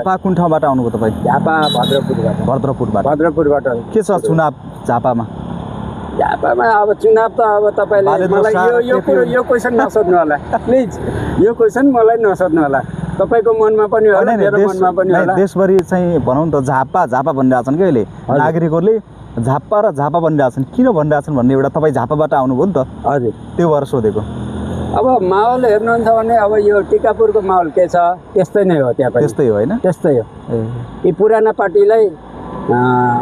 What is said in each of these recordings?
झापा कुन ठाउँबाट आउनुभयो तपाईँ? झापा भद्रपुरबाट। भद्रपुरबाट के छ चुनाव झापामा? झापामा अब चुनाव त अब तपाईँले मलाई यो क्वेसन नसोध्नु होला प्लिज। यो क्वेसन मलाई नसोध्नु होला। तपाईँको मनमा पनि होला, मेरो मनमा पनि होला। देशभरि चाहिँ भनौँ न त झापा भनिरहेछन् कि अहिले नागरिकहरूले झापा र झापा भनिरहेछन्। किन भनिरहेछन् भन्ने एउटा तपाईँ झापाबाट आउनुभयो नि त। हजुर, त्यो भएर सोधेको। अब माहौल हेर्नुहुन्छ भने अब यो टिकापुरको माहौल के छ त्यस्तै नै हो। त्यहाँ पनि त्यस्तै हो होइन? त्यस्तै हो। यी पुराना पार्टीलाई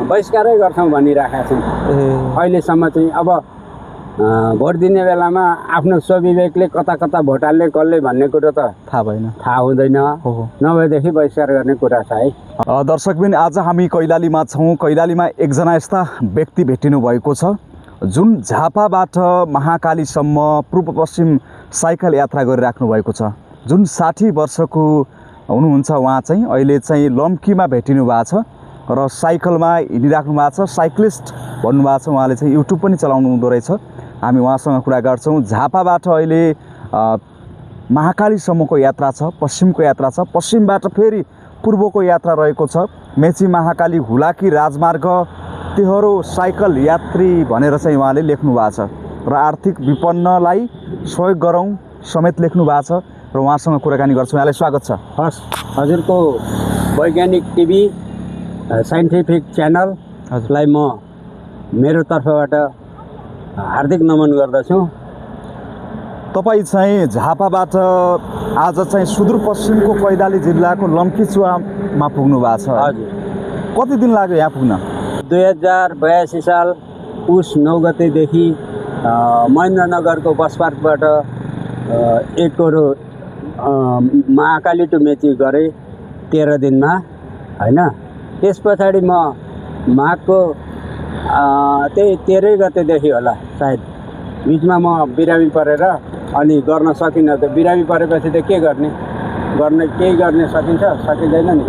बहिष्कारै गर्छौँ भनिरहेका छन् अहिलेसम्म चाहिँ। अब भोट दिने बेलामा आफ्नो स्वविवेकले कता कता भोट हाल्ने कसले भन्ने कुरो त थाहा हुँदैन। नभएदेखि बहिष्कार गर्ने कुरा छ है। दर्शकबिन, आज हामी कैलालीमा छौँ। कैलालीमा एकजना यस्ता व्यक्ति भेटिनु भएको छ जुन झापाबाट महाकालीसम्म पूर्व पश्चिम साइकल यात्रा गरिराख्नु भएको छ। जुन 60 वर्षको हुनुहुन्छ उहाँ चाहिँ अहिले चाहिँ लम्कीमा भेटिनु भएको छ र साइकलमा हिँडिराख्नु भएको छ। साइक्लिस्ट भन्नुभएको छ उहाँले। चाहिँ युट्युब पनि चलाउनु हुँदो रहेछ। हामी उहाँसँग कुरा गर्छौँ। झापाबाट अहिले महाकालीसम्मको यात्रा छ, पश्चिमको यात्रा छ, पश्चिमबाट फेरि पूर्वको यात्रा रहेको छ। मेची महाकाली हुलाकी राजमार्ग तेह्रो साइकल यात्री भनेर चाहिँ उहाँले लेख्नु भएको छ र आर्थिक विपन्नलाई सहयोग गरौँ समेत लेख्नु भएको छ र उहाँसँग कुराकानी गर्छौँ। यहाँलाई स्वागत छ। हस्, हजुरको वैज्ञानिक टिभी साइन्टिफिक च्यानललाई म मेरो तर्फबाट हार्दिक नमन गर्दछु। तपाईँ चाहिँ झापाबाट आज चाहिँ सुदूरपश्चिमको कैलाली जिल्लाको लम्कीचुवामा पुग्नु भएको छ। हजुर। कति दिन लाग्यो यहाँ पुग्न? 2082 साल पुस 9 गतेदेखि महेन्द्रनगरको बस पार्कबाट एकरो महाकाली टु मेची गरेँ 13 दिनमा होइन। त्यस पछाडि म माघको त्यही 13 गतेदेखि होला सायद बिचमा म बिरामी परेर अनि गर्न सकिनँ। त बिरामी परेपछि त के गर्ने केही गर्ने सकिँदैन नि।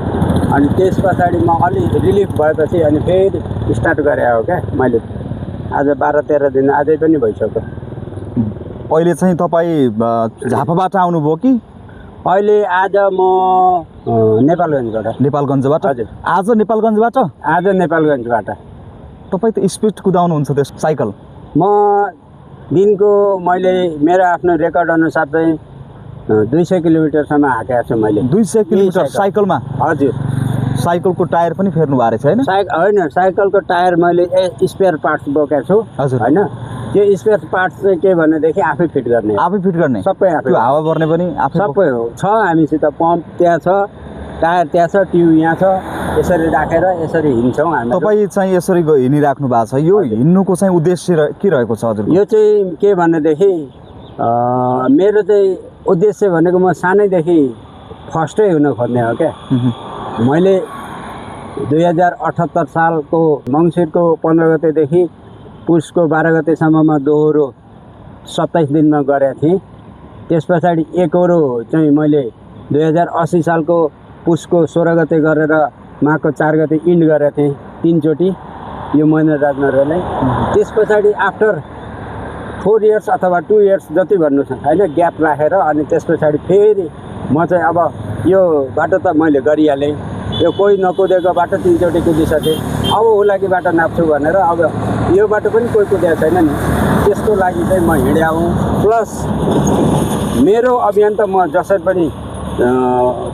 अनि त्यस पछाडि म अलि रिलिफ भएपछि अनि फेरि स्टार्ट गरे हो क्या मैले। आज 12-13 दिन अझै पनि भइसक्यो। अहिले चाहिँ तपाईँ झापाबाट आउनुभयो कि? अहिले आज म नेपालगञ्जबाट। नेपालगञ्जबाट? हजुर। आज नेपालगञ्जबाट? आज नेपालगञ्जबाट। तपाईँ त स्पिड कुदाउनुहुन्छ त्यस साइकल? म दिनको मैले मेरो आफ्नो रेकर्ड अनुसार चाहिँ 200 किलोमिटरसम्म हाकेको छु मैले। 200 किलोमिटर साइकलमा? हजुर। साइकलको टायर पनि फेर्नु भएको रहेछ होइन? साइकलको टायर मैले स्पेयर पार्ट्स बोकेको छु होइन। त्यो स्पेयर पार्ट्स चाहिँ के भनेदेखि आफै फिट गर्ने सबै आफै। हावा भर्ने पनि आफै सबै हो। छ हामीसित पम्प त्यहाँ छ, टायर त्यहाँ छ, ट्युब यहाँ छ। यसरी राखेर यसरी हिँड्छौँ हामी। तपाईँ चाहिँ यसरी हिँडिराख्नु भएको छ। यो हिँड्नुको चाहिँ उद्देश्य के रहेको छ हजुर? यो चाहिँ के भनेदेखि मेरो चाहिँ उद्देश्य भनेको म सानैदेखि फर्स्टै हुन खोज्ने हो क्या। मैले 2078 सालको मङ्सिरको 15 गतेदेखि पुसको 12 गतेसम्ममा दोहोरो 27 दिनमा गरेको थिएँ। त्यस पछाडि एकरो चाहिँ मैले 2080 सालको पुसको 16 गते गरेर माघको 4 गते इन्ड गरेको थिएँ 3 चोटि यो महेन्द्र राजमार्गलाई। त्यस पछाडि आफ्टर 4 इयर्स अथवा 2 इयर्स जति भन्नु छ होइन ग्याप राखेर अनि त्यस पछाडि फेरि म चाहिँ अब यो बाटो त मैले गरिहालेँ। यो कोही नकुदेको बाटो 3 चोटि कुदिसकेँ। अब हुलाकी बाटो नाप्छु भनेर अब यो बाटो पनि कोही कुदेको छैन नि। त्यसको लागि चाहिँ म हिँड्या हुँ। प्लस मेरो अभियान त म जसरी पनि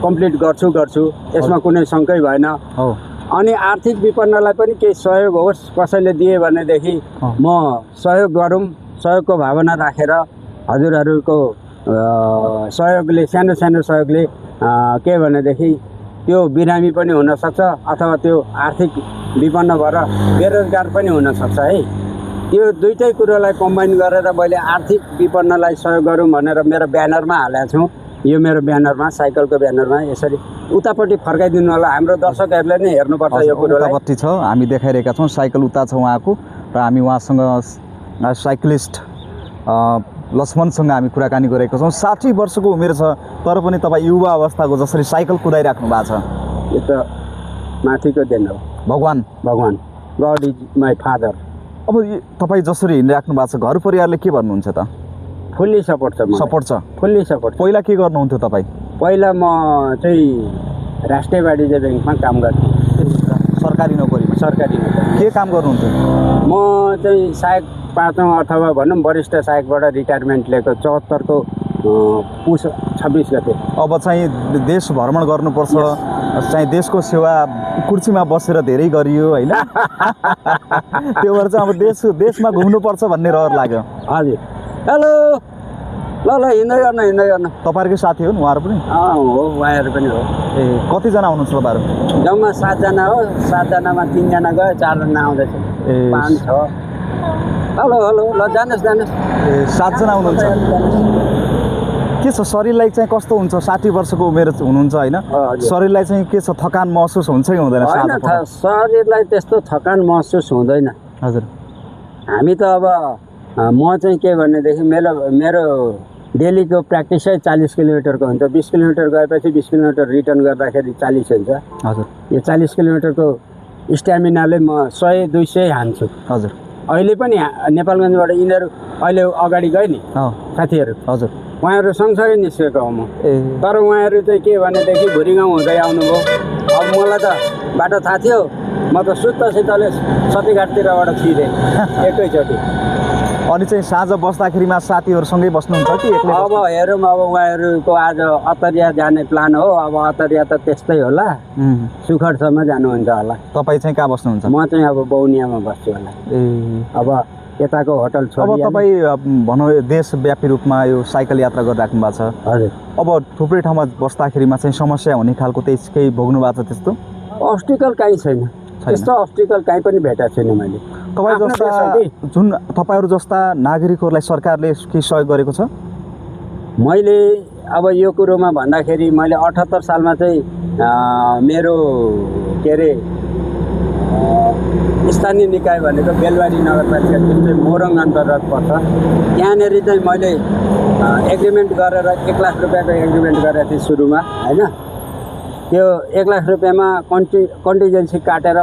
कम्प्लिट गर्छु यसमा कुनै शङ्कै भएन। अनि आर्थिक विपन्नलाई पनि केही सहयोग होस् कसैले दिए भनेदेखि म सहयोग गरौँ। सहयोगको भावना राखेर हजुरहरूको सहयोगले सानो सहयोगले के भनेदेखि त्यो बिरामी पनि हुनसक्छ अथवा त्यो आर्थिक विपन्न भएर बेरोजगार पनि हुनसक्छ है। त्यो दुईटै कुरोलाई कम्बाइन गरेर मैले आर्थिक विपन्नलाई सहयोग गरौँ भनेर मेरो ब्यानरमा हालेको छु। यो मेरो ब्यानरमा साइकलको ब्यानरमा यसरी उतापट्टि फर्काइदिनु होला। हाम्रो दर्शकहरूले नै हेर्नुपर्छ यो कुरोलाई। उतापट्टि छ हामी देखाइरहेका छौँ। साइकल उता छ उहाँको र हामी उहाँसँग साइक्लिस्ट लक्ष्मणसँग हामी कुराकानी गरेको छौँ। 60 वर्षको उमेर छ तर पनि तपाईँ युवा अवस्थाको जसरी साइकल कुदाइराख्नु भएको छ। यो त माथिको देन हो। भगवान गड इज माई फादर। अब तपाईँ जसरी हिँडिराख्नु भएको छ घर परिवारले के भन्नुहुन्छ त? फुल्ली सपोर्ट छ। सपोर्ट छ? Fully support. पहिला के गर्नुहुन्थ्यो तपाईँ? पहिला म चाहिँ राष्ट्रिय वाणिज्य ब्याङ्कमा काम गर्थेँ। सरकारी नोकरीमा सरकारी नोकरी। के काम गर्नुहुन्थ्यो? म चाहिँ सहायक 5औँ अथवा भनौँ वरिष्ठ सहायकबाट रिटायरमेन्ट लिएको 74 को पुस 26 गते। अब चाहिँ देश भ्रमण गर्नुपर्छ, चाहिँ देशको सेवा कुर्सीमा बसेर धेरै गरियो होइन? त्यो भएर चाहिँ अब देशमा घुम्नुपर्छ भन्ने रहर लाग्यो। हजुर। हेलो, ल ल हिँड्दै गर्न। तपाईँहरूकै साथी हुन् उहाँहरू पनि? हो, उहाँहरू पनि हो। ए कतिजना हुनुहुन्छ तपाईँहरू? जम्मा 7 जना हो। 7 जनामा 3 जना गयो, 4 जना आउँदैछ। 5 6। हेलो ल जानुहोस्। ए 7 जना हुनुहुन्छ। के छ शरीरलाई चाहिँ कस्तो हुन्छ? 60 वर्षको उमेर हुनुहुन्छ होइन? शरीरलाई चाहिँ के छ, थकान महसुस हुन्छ कि हुँदैन? शरीरलाई त्यस्तो थकान महसुस हुँदैन। हजुर। हामी त अब म चाहिँ के भनेदेखि मेरो डेलीको प्र्याक्टिसै 40 किलोमिटरको हुन्छ। 20 किलोमिटर गएपछि 20 किलोमिटर रिटर्न गर्दाखेरि 40 हुन्छ। हजुर। यो 40 किलोमिटरको स्ट्यामिनाले म 100 200 हान्छु। हजुर। अहिले पनि नेपालगञ्जबाट यिनीहरू अहिले अगाडि गए नि साथीहरू। हजुर। उहाँहरू सँगसँगै निस्केको हो म। तर उहाँहरू चाहिँ के भनेदेखि भुरी गाउँ हुँदै आउनुभयो। अब मलाई त बाटो थाहा थियो, म त सुत्तासितले सतीघाटतिरबाट छिरेँ एकैचोटि। अनि चाहिँ साँझ बस्दाखेरिमा साथीहरूसँगै बस्नुहुन्छ कि एक्लै? अब हेरौँ, अब उहाँहरूको आज अतरिया जाने प्लान हो। अब अतरिया त त्यस्तै होला, सुखरसम्म जानुहुन्छ होला। तपाईँ चाहिँ कहाँ बस्नुहुन्छ? म चाहिँ अब बौनियामा बस्छु होला। अब यताको होटल छोडी। अब तपाईँ भनौँ देशव्यापी रूपमा यो साइकल यात्रा गरिराख्नु भएको छ। हजुर। अब थुप्रै ठाउँमा बस्दाखेरिमा चाहिँ समस्या हुने खालको केही भोग्नु भएको छ त्यस्तो? अब्स्टिकल काहीँ छैन, त्यस्तो अब्स्टिकल काहीँ पनि भेटेको छैन मैले। तपाईँहरू जस्ता नागरिकहरूलाई सरकारले के सहयोग गरेको छ? मैले अब यो कुरोमा भन्दाखेरि मैले 78 सालमा चाहिँ मेरो के अरे स्थानीय निकाय भनेको बेलबारी नगरपालिका जुन चाहिँ मोरङ अन्तर्गत पर्छ, त्यहाँनिर चाहिँ मैले एग्रिमेन्ट गरेर 1 लाख रुपियाँको एग्रिमेन्ट गरेको थिएँ सुरुमा होइन। त्यो 1 लाख रुपियाँमा कन्टिजेन्सी काटेर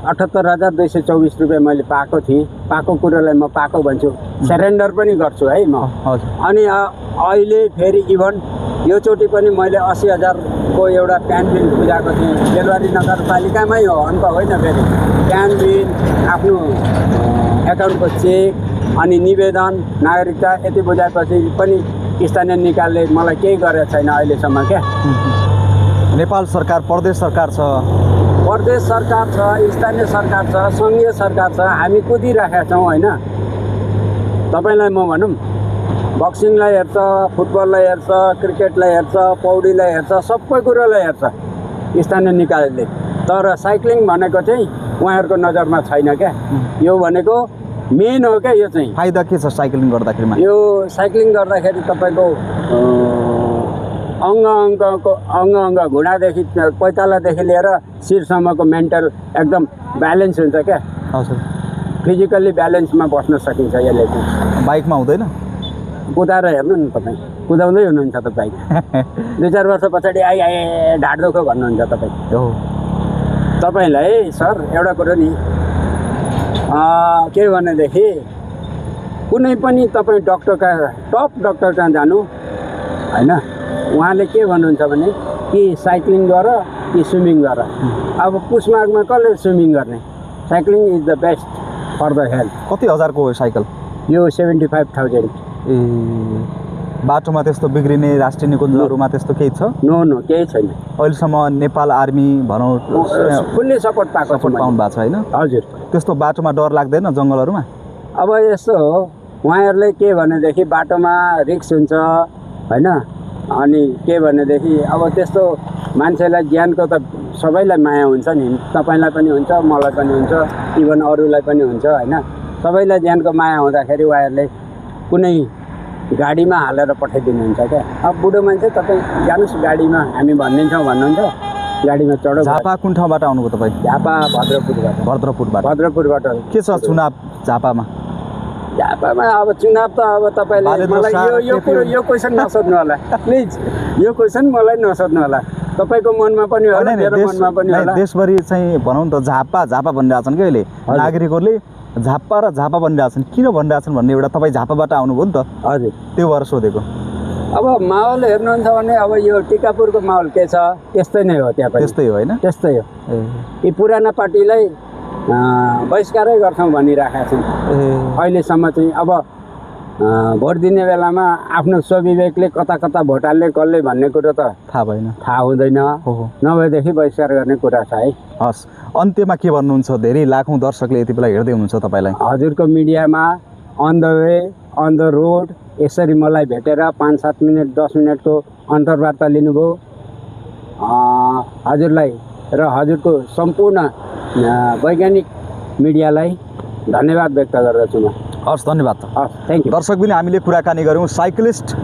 78,224 रुपियाँ मैले पाएको थिएँ। पाएको कुरोलाई म पाएको भन्छु, सरेन्डर पनि गर्छु है म। अनि अहिले फेरि इभन योचोटि पनि मैले 80,000 को एउटा प्यान बिल बुझाएको थिएँ। बेलबारी नगरपालिकामै हो, अन्त होइन। फेरि प्यान बिल, आफ्नो एकाउन्टको चेक अनि निवेदन नागरिकता यति बुझाएपछि पनि स्थानीय निकायले मलाई केही गरेको छैन अहिलेसम्म। क्या नेपाल सरकार, प्रदेश सरकार छ, स्थानीय सरकार छ, सङ्घीय सरकार छ, हामी कुदिराखेका छौँ होइन। तपाईँलाई म भनौँ, बक्सिङलाई हेर्छ, फुटबललाई हेर्छ, क्रिकेटलाई हेर्छ, पौडीलाई हेर्छ, सबै कुरोलाई हेर्छ स्थानीय निकायले। तर साइक्लिङ भनेको चाहिँ उहाँहरूको नजरमा छैन क्या। यो भनेको मेन हो क्या। यो चाहिँ फाइदा के छ साइक्लिङ गर्दाखेरिमा? यो साइक्लिङ गर्दाखेरि तपाईँको अङ्ग घुँडादेखि पैतालादेखि लिएर शिरसम्मको मेन्टल एकदम ब्यालेन्स हुन्छ क्या। हजुर। फिजिकल्ली ब्यालेन्समा बस्न सकिन्छ यसले चाहिँ। बाइकमा हुँदैन? कुदाएर हेर्नु न, तपाईँ कुदाउँदै हुनुहुन्छ त बाइक। 2-4 वर्ष पछाडि आए ढाड दुःख भन्नुहुन्छ तपाईँ। तपाईँलाई सर एउटा कुरो नि के भनेदेखि कुनै पनि तपाईँ डक्टर कहाँ, टप डक्टर कहाँ जानु होइन, उहाँले के भन्नुहुन्छ भने कि साइक्लिङ गर कि स्विमिङ गर। अब पुसमाघमा कसले स्विमिङ गर्ने? Cycling is the best for the health. कति हजारको हो साइकल? यो 75,000। ए बाटोमा त्यस्तो बिग्रिने राष्ट्रिय निकुञ्जहरूमा त्यस्तो केही छ? नो केही छैन। अहिलेसम्म नेपाल आर्मी भनौँ फुल्ली सपोर्ट पाउनु भएको छ होइन? हजुर। त्यस्तो बाटोमा डर लाग्दैन जङ्गलहरूमा? अब यस्तो हो, उहाँहरूले के भनेदेखि बाटोमा रिस्क हुन्छ होइन। अनि के भनेदेखि अब त्यस्तो मान्छेलाई ज्ञानको त सबैलाई माया हुन्छ नि, तपाईँलाई पनि हुन्छ, मलाई पनि हुन्छ, इभन अरूलाई पनि हुन्छ होइन। सबैलाई ज्यानको माया हुँदाखेरि उहाँहरूले कुनै गाडीमा हालेर पठाइदिनुहुन्छ क्या। अब बुढो मान्छे तपाईँ जानुहोस् गाडीमा, हामी भनिदिन्छौँ भन्नुहुन्छ, गाडीमा चढो। झापा कुन ठाउँबाट आउनुभयो तपाईँ? झापा भद्रपुरबाट। के छ चुनाव झापामा? अब चुनाव त अब तपाईँले मलाई यो क्वेसन नसोध्नु होला प्लिज। यो क्वेसन मलाई नसोध्नु होला। तपाईँको मनमा पनि होला, मेरो मनमा पनि होला। देशभरि चाहिँ भनौँ न त झापा भनिरहेछन् कि अहिले नागरिकहरूले, झापा र झापा भनिरहेछन्। किन भनिरहेछन् भन्ने एउटा, तपाईँ झापाबाट आउनुभयो नि त? हजुर। त्यो भएर सोधेको। अब माहौल हेर्नुहुन्छ भने अब यो टिकापुरको माहौल के छ त्यस्तै नै हो त्यहाँ पनि त्यस्तै हो होइन त्यस्तै हो ए यी पुराना पार्टीलाई बहिष्कारै गर्छौँ भनिराखेका छन् अहिलेसम्म चाहिँ अब भोट दिने बेलामा आफ्नो स्वविवेकले कता कता भोट हाल्ने कसले भन्ने कुरो त थाहा भएन थाहा हुँदैन हो नभएदेखि बहिष्कार गर्ने कुरा छ है हस् अन्त्यमा के भन्नुहुन्छ धेरै लाखौँ दर्शकले यति बेला हेर्दै हुनुहुन्छ तपाईँलाई हजुरको मिडियामा on the way on the road यसरी मलाई भेटेर 5-7 मिनट 10 मिनटको अन्तर्वार्ता लिनुभयो हजुरलाई र हजुरको सम्पूर्ण वैज्ञानिक मिडियालाई धन्यवाद व्यक्त गर्दछु म हस् धन्यवाद हस् थ्याङ्क यू दर्शक पनि हामीले कुराकानी गऱ्यौँ साइक्लिस्ट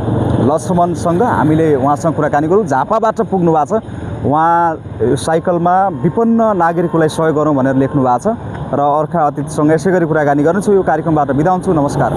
लक्ष्मणसँग हामीले उहाँसँग कुराकानी गऱ्यौँ झापाबाट पुग्नु भएको छ उहाँ साइकलमा विपन्न नागरिकलाई सहयोग गरौँ भनेर लेख्नु भएको छ र अर्का अतिथिसँग यसै गरी कुराकानी गर्नेछु यो कार्यक्रमबाट बिदा हुन्छु नमस्कार